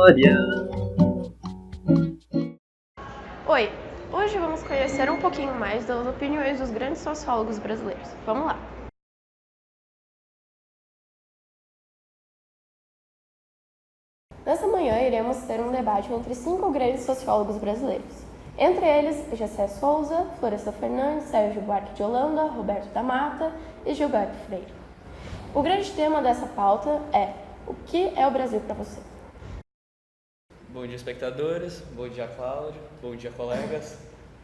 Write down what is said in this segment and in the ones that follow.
história. Oi, hoje vamos conhecer um pouquinho mais das opiniões dos grandes sociólogos brasileiros. Vamos lá! Nessa manhã iremos ter um debate entre 5 grandes sociólogos brasileiros. Entre eles, Gessé Souza, Florestan Fernandes, Sérgio Buarque de Holanda, Roberto da Mata e Gilberto Freire. O grande tema dessa pauta é: o que é o Brasil para você? Bom dia, espectadores. Bom dia, Cláudio. Bom dia, colegas.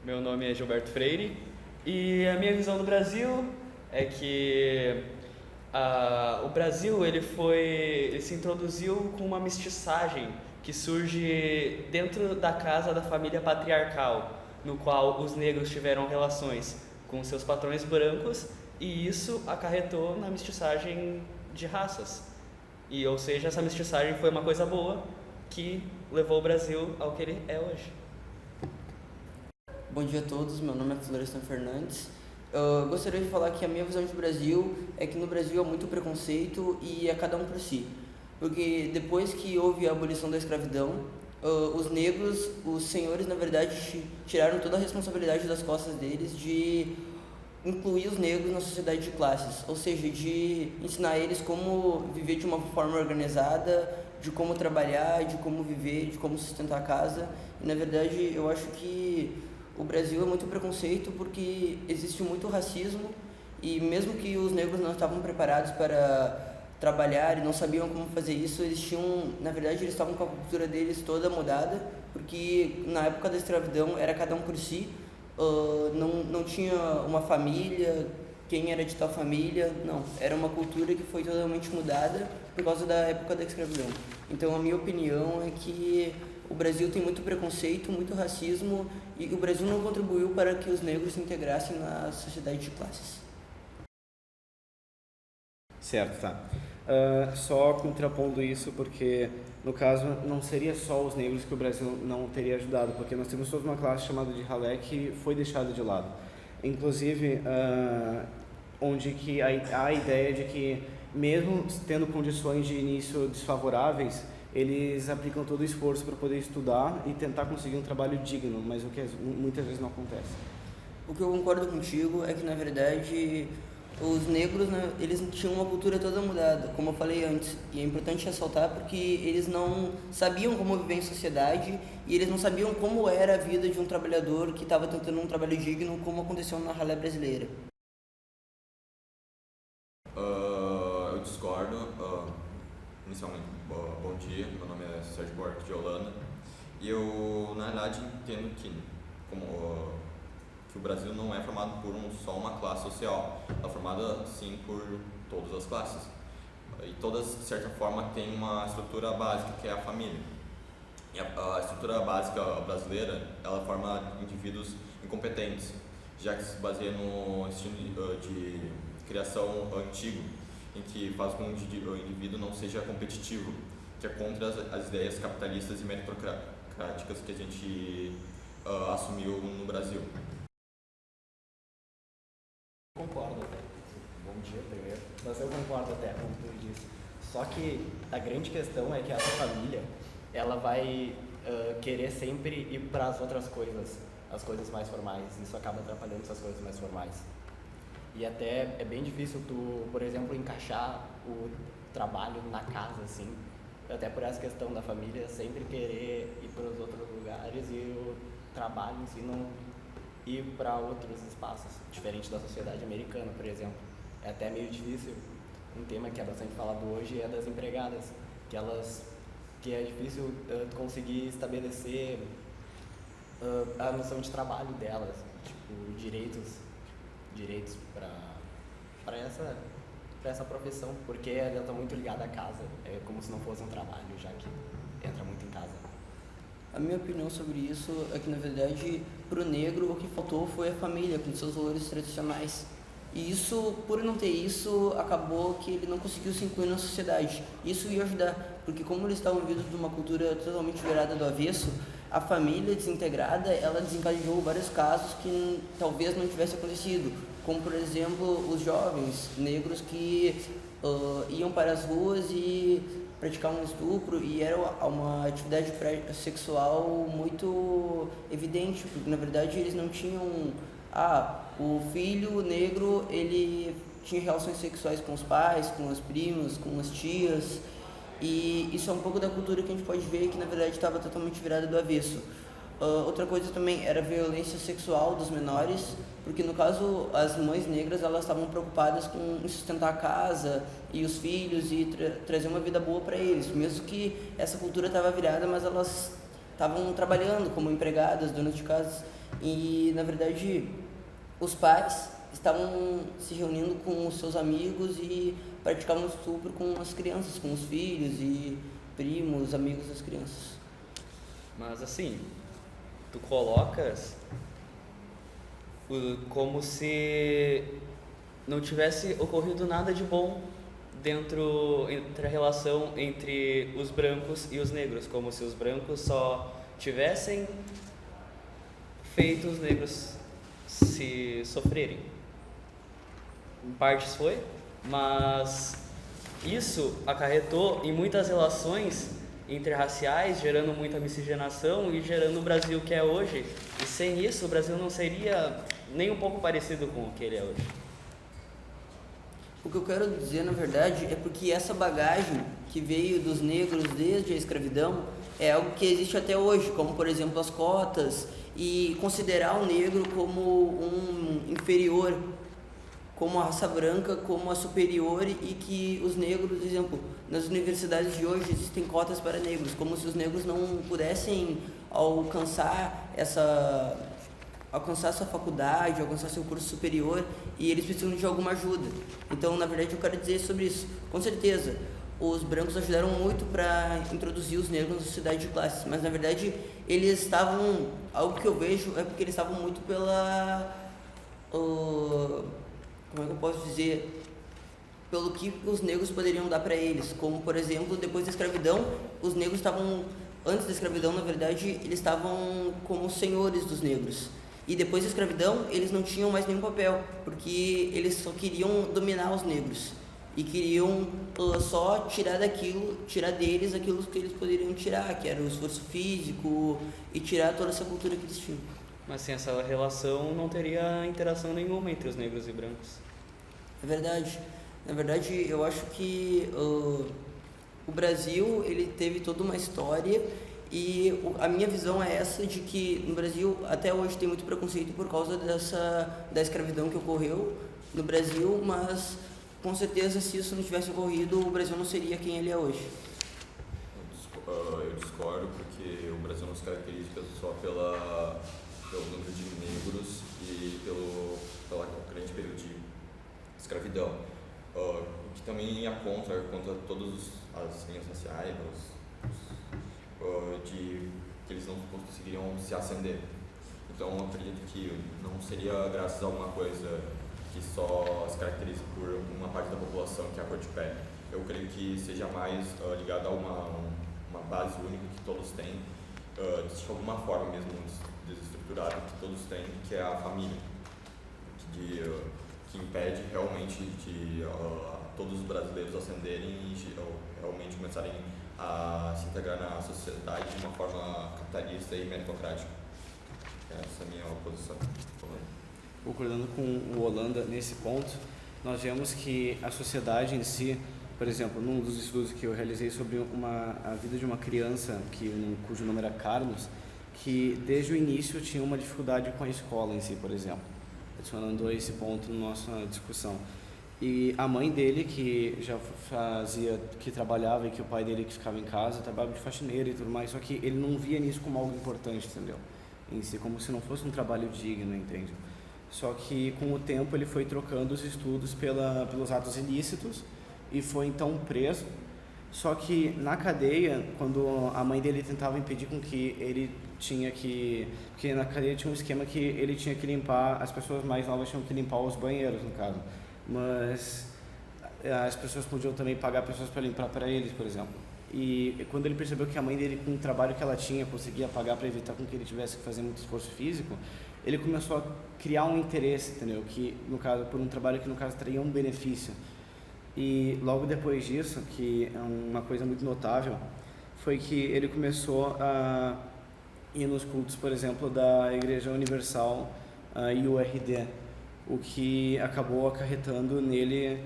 Meu nome é Gilberto Freire e a minha visão do Brasil é que o Brasil ele se introduziu com uma mestiçagem que surge dentro da casa da família patriarcal, no qual os negros tiveram relações com seus patrões brancos e isso acarretou na mestiçagem de raças. Ou seja, essa mestiçagem foi uma coisa boa que levou o Brasil ao que ele é hoje. Bom dia a todos, meu nome é Florestan Fernandes. Gostaria de falar que a minha visão de Brasil é que no Brasil há muito preconceito e é cada um por si. Porque depois que houve a abolição da escravidão, os negros, os senhores, na verdade, tiraram toda a responsabilidade das costas deles de incluir os negros na sociedade de classes, ou seja, de ensinar eles como viver de uma forma organizada, de como trabalhar, de como viver, de como sustentar a casa. E, na verdade, eu acho que o Brasil é muito preconceito porque existe muito racismo e mesmo que os negros não estavam preparados para trabalhar e não sabiam como fazer isso, eles tinham, na verdade, eles estavam com a cultura deles toda mudada, porque na época da escravidão era cada um por si, não tinha uma família, quem era de tal família, não. Era uma cultura que foi totalmente mudada por causa da época da escravidão. Então, a minha opinião é que o Brasil tem muito preconceito, muito racismo e o Brasil não contribuiu para que os negros se integrassem na sociedade de classes. Certo, tá. Só contrapondo isso, porque no caso não seria só os negros que o Brasil não teria ajudado, porque nós temos toda uma classe chamada de ralé que foi deixada de lado. Inclusive, onde que há a ideia de que mesmo tendo condições de início desfavoráveis, eles aplicam todo o esforço para poder estudar e tentar conseguir um trabalho digno, mas o que muitas vezes não acontece. O que eu concordo contigo é que, na verdade, os negros, né, eles tinham uma cultura toda mudada, como eu falei antes, e é importante ressaltar porque eles não sabiam como viver em sociedade e eles não sabiam como era a vida de um trabalhador que estava tentando um trabalho digno, como aconteceu na ralé brasileira. Eu discordo. Inicialmente, bom dia, meu nome é Sérgio Buarque de Holanda e eu, na verdade, entendo que o Brasil não é formado por só uma classe social, é formada sim por todas as classes e todas, de certa forma, têm uma estrutura básica que é a família. E a estrutura básica brasileira, ela forma indivíduos incompetentes, já que se baseia no estilo de criação antigo, em que faz com que o indivíduo não seja competitivo, que é contra as ideias capitalistas e meritocráticas que a gente assumiu no Brasil. Concordo até. Bom dia primeiro. Mas eu concordo até com tudo disso. Só que a grande questão é que essa família, ela vai querer sempre ir para as outras coisas, as coisas mais formais. Isso acaba atrapalhando essas coisas mais formais. E até é bem difícil tu, por exemplo, encaixar o trabalho na casa, assim. Até por essa questão da família sempre querer ir para os outros lugares e o trabalho em si não ir para outros espaços, diferente da sociedade americana, por exemplo. É até meio difícil, um tema que é bastante falado hoje é das empregadas, que é difícil conseguir estabelecer a noção de trabalho delas, tipo, direitos para essa profissão, porque ela está muito ligada à casa, é como se não fosse um trabalho, já que entra muito em casa. A minha opinião sobre isso é que, na verdade, para o negro o que faltou foi a família, com seus valores tradicionais. E isso, por não ter isso, acabou que ele não conseguiu se incluir na sociedade. Isso ia ajudar, porque como eles estavam vindo de uma cultura totalmente virada do avesso, a família desintegrada, ela desencadeou vários casos que talvez não tivesse acontecido, como, por exemplo, os jovens negros que iam para as ruas e praticar um estupro e era uma atividade sexual muito evidente, porque na verdade eles não tinham... o filho negro, ele tinha relações sexuais com os pais, com as primas, com as tias, e isso é um pouco da cultura que a gente pode ver que na verdade estava totalmente virada do avesso. Outra coisa também era a violência sexual dos menores, porque no caso as mães negras elas estavam preocupadas em sustentar a casa e os filhos e trazer uma vida boa para eles, mesmo que essa cultura estava virada, mas elas estavam trabalhando como empregadas, donas de casa, e na verdade os pais estavam se reunindo com os seus amigos e praticavam estupro com as crianças, com os filhos e primos, amigos das crianças. Mas assim, tu colocas como se não tivesse ocorrido nada de bom entre a relação entre os brancos e os negros, como se os brancos só tivessem feito os negros se sofrerem. Em partes foi, mas isso acarretou em muitas relações interraciais, gerando muita miscigenação e gerando o Brasil que é hoje. E sem isso, o Brasil não seria nem um pouco parecido com o que ele é hoje. O que eu quero dizer, na verdade, é porque essa bagagem que veio dos negros desde a escravidão é algo que existe até hoje, como, por exemplo, as cotas e considerar o negro como um inferior, como a raça branca, como a superior, e que os negros, por exemplo, nas universidades de hoje existem cotas para negros, como se os negros não pudessem alcançar essa faculdade, alcançar seu curso superior, e eles precisam de alguma ajuda. Então, na verdade, eu quero dizer sobre isso. Com certeza, os brancos ajudaram muito para introduzir os negros na sociedade de classes, mas, na verdade, eles estavam... Algo que eu vejo é porque eles estavam muito pela... como é que eu posso dizer? Pelo que os negros poderiam dar para eles. Como, por exemplo, depois da escravidão, os negros estavam... Antes da escravidão, na verdade, eles estavam como senhores dos negros. E depois da escravidão, eles não tinham mais nenhum papel, porque eles só queriam dominar os negros. E queriam só tirar deles aquilo que eles poderiam tirar, que era o esforço físico, e tirar toda essa cultura que eles tinham. Mas sem essa relação não teria interação nenhuma entre os negros e brancos. É verdade. Na verdade, eu acho que o Brasil, ele teve toda uma história, e a minha visão é essa, de que no Brasil até hoje tem muito preconceito por causa da escravidão que ocorreu no Brasil, mas com certeza se isso não tivesse ocorrido, o Brasil não seria quem ele é hoje. Eu discordo, porque o Brasil não se caracteriza só pelo número de negros e pela grande período de escravidão, que também ia contra todas as linhas raciais, de que eles não conseguiriam se ascender. Então eu acredito que não seria graças a alguma coisa que só se caracteriza por uma parte da população, que é a cor de pele. Eu creio que seja mais ligado a uma base única que todos têm, de alguma forma mesmo desestruturada que todos têm, que é a família, que impede realmente de todos os brasileiros ascenderem e realmente começarem a se integrar na sociedade de uma forma capitalista e meritocrática. Essa é a minha posição. Concordando com o Holanda nesse ponto, nós vemos que a sociedade em si, por exemplo, num dos estudos que eu realizei sobre a vida de uma criança cujo nome era Carlos, que desde o início tinha uma dificuldade com a escola em si, por exemplo, adicionando esse ponto na nossa discussão. E a mãe dele, que já que trabalhava, e que o pai dele que ficava em casa, trabalhava de faxineira e tudo mais, só que ele não via nisso como algo importante, entendeu? Em si, como se não fosse um trabalho digno, entende? Só que com o tempo ele foi trocando os estudos pelos atos ilícitos e foi então preso. Só que na cadeia, quando a mãe dele tentava impedir com que ele porque na cadeia tinha um esquema que ele tinha que limpar, as pessoas mais novas tinham que limpar os banheiros, no caso. Mas as pessoas podiam também pagar pessoas para limpar para eles, por exemplo. E quando ele percebeu que a mãe dele, com o trabalho que ela tinha, conseguia pagar para evitar com que ele tivesse que fazer muito esforço físico, ele começou a criar um interesse, entendeu? Que, no caso, por um trabalho que, no caso, traria um benefício. E logo depois disso, que é uma coisa muito notável, foi que ele começou a ir nos cultos, por exemplo, da Igreja Universal IURD, o que acabou acarretando nele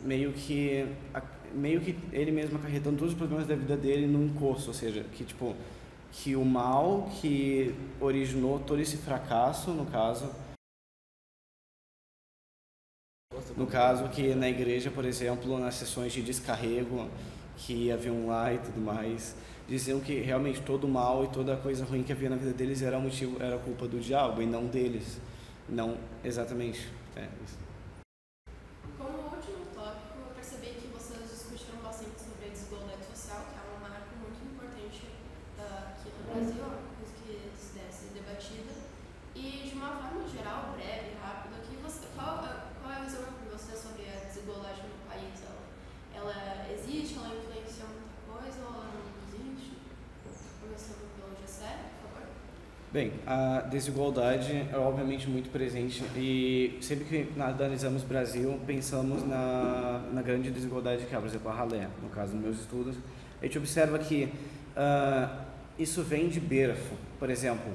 meio que ele mesmo acarretando todos os problemas da vida dele num encosto, ou seja, que o mal que originou todo esse fracasso, no caso que na igreja, por exemplo, nas sessões de descarrego que haviam lá e tudo mais, diziam que realmente todo o mal e toda a coisa ruim que havia na vida deles era culpa do diabo e não deles, não exatamente. Isso. Como último tópico, eu percebi que vocês discutiram bastante sobre a desigualdade social, que é uma marca muito importante aqui no Brasil, é uma coisa que deve ser debatida. E de uma forma geral, breve, rápida, qual é a visão de vocês sobre a desigualdade no país? Ela existe, ela influencia muita coisa ou ela não existe? Começando pelo Gessé, por favor. Bem, a desigualdade é obviamente muito presente e sempre que analisamos o Brasil, pensamos na grande desigualdade que é, por exemplo, a ralé. No caso dos meus estudos, a gente observa que isso vem de berço. Por exemplo,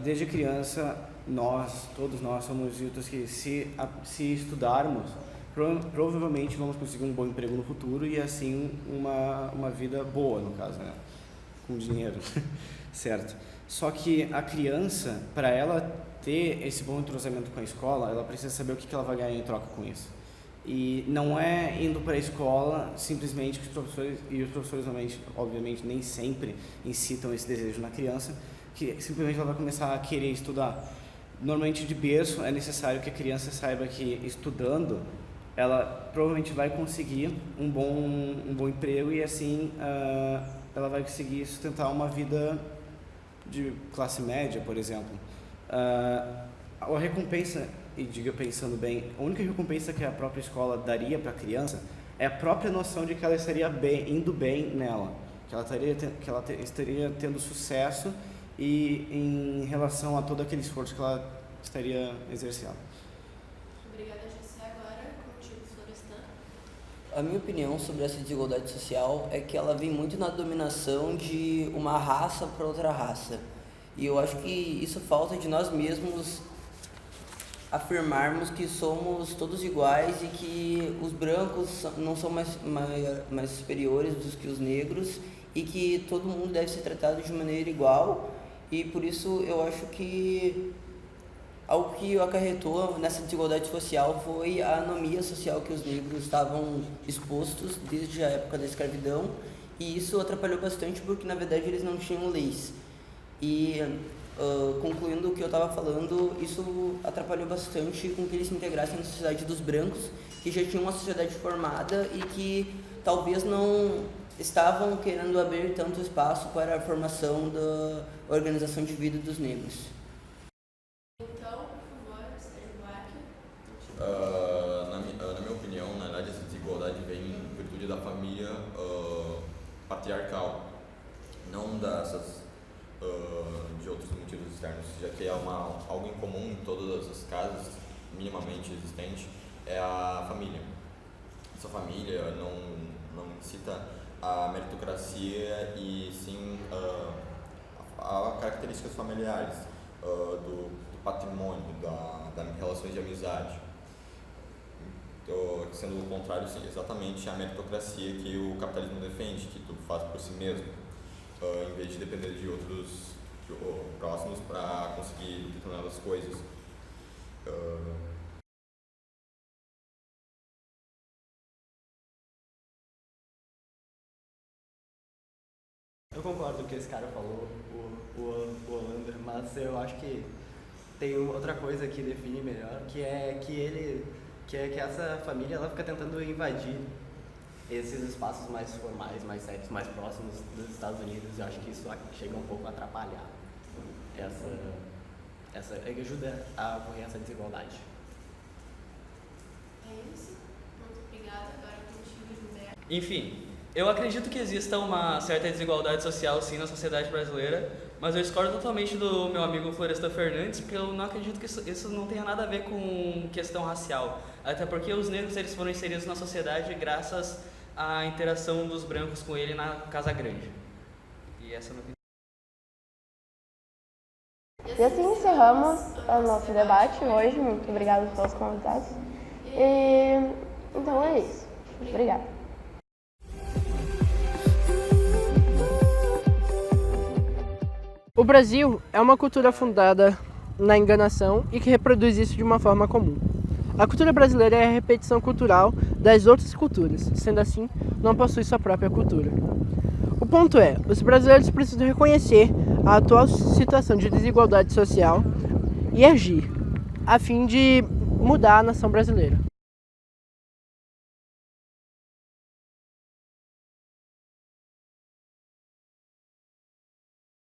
desde criança, todos nós somos ditos que se estudarmos, provavelmente vamos conseguir um bom emprego no futuro e assim uma vida boa, no caso, né? Com dinheiro, certo? Só que a criança, para ela ter esse bom entrosamento com a escola, ela precisa saber o que ela vai ganhar em troca com isso. E não é indo para a escola simplesmente que os professores obviamente nem sempre incitam esse desejo na criança, que simplesmente ela vai começar a querer estudar. Normalmente de berço é necessário que a criança saiba que estudando ela provavelmente vai conseguir um bom emprego e assim ela vai conseguir sustentar uma vida de classe média, por exemplo. A recompensa, e diga pensando bem, a única recompensa que a própria escola daria para a criança é a própria noção de que ela estaria indo bem nela, que ela estaria tendo sucesso e em relação a todo aquele esforço que ela estaria exercendo. Obrigada, Gessé. Agora, contigo, Florestan. A minha opinião sobre essa desigualdade social é que ela vem muito na dominação de uma raça para outra raça. E eu acho que isso falta de nós mesmos afirmarmos que somos todos iguais e que os brancos não são mais superiores do que os negros e que todo mundo deve ser tratado de maneira igual. E por isso eu acho que algo que acarretou nessa desigualdade social foi a anomia social que os negros estavam expostos desde a época da escravidão, e isso atrapalhou bastante porque na verdade eles não tinham leis. E concluindo o que eu estava falando, isso atrapalhou bastante com que eles se integrassem na sociedade dos brancos, que já tinham uma sociedade formada e que talvez não estavam querendo abrir tanto espaço para a formação da organização de vida dos negros. Então, por favor, Sérgio Buarque. Na minha opinião, na verdade, essa desigualdade vem em virtude da família patriarcal, não de outros motivos externos, já que é algo em comum em todas as casas, minimamente existente, é a família. Essa família não incita a meritocracia e sim a características familiares, do patrimônio, das relações de amizade. Sendo o contrário, sim, exatamente a meritocracia que o capitalismo defende, que tudo faz por si mesmo, em vez de depender de outros próximos para conseguir determinadas coisas. Eu concordo com o que esse cara falou, o Holanda, mas eu acho que tem outra coisa que define melhor, que é que essa família ela fica tentando invadir esses espaços mais formais, mais sérios, mais próximos dos Estados Unidos. Eu acho que isso chega um pouco a atrapalhar ajuda a ocorrer essa desigualdade. É isso. Muito obrigada. Agora contigo, Gilberto. Enfim, Eu acredito que exista uma certa desigualdade social, sim, na sociedade brasileira, mas eu discordo totalmente do meu amigo Florestan Fernandes, porque eu não acredito que isso não tenha nada a ver com questão racial. Até porque os negros eles foram inseridos na sociedade graças à interação dos brancos com ele na Casa Grande. E essa é a minha opinião. E assim encerramos o nosso debate hoje. Muito obrigada pelos convidados. Então é isso. Obrigada. O Brasil é uma cultura fundada na enganação e que reproduz isso de uma forma comum. A cultura brasileira é a repetição cultural das outras culturas, sendo assim, não possui sua própria cultura. O ponto é, os brasileiros precisam reconhecer a atual situação de desigualdade social e agir, a fim de mudar a nação brasileira.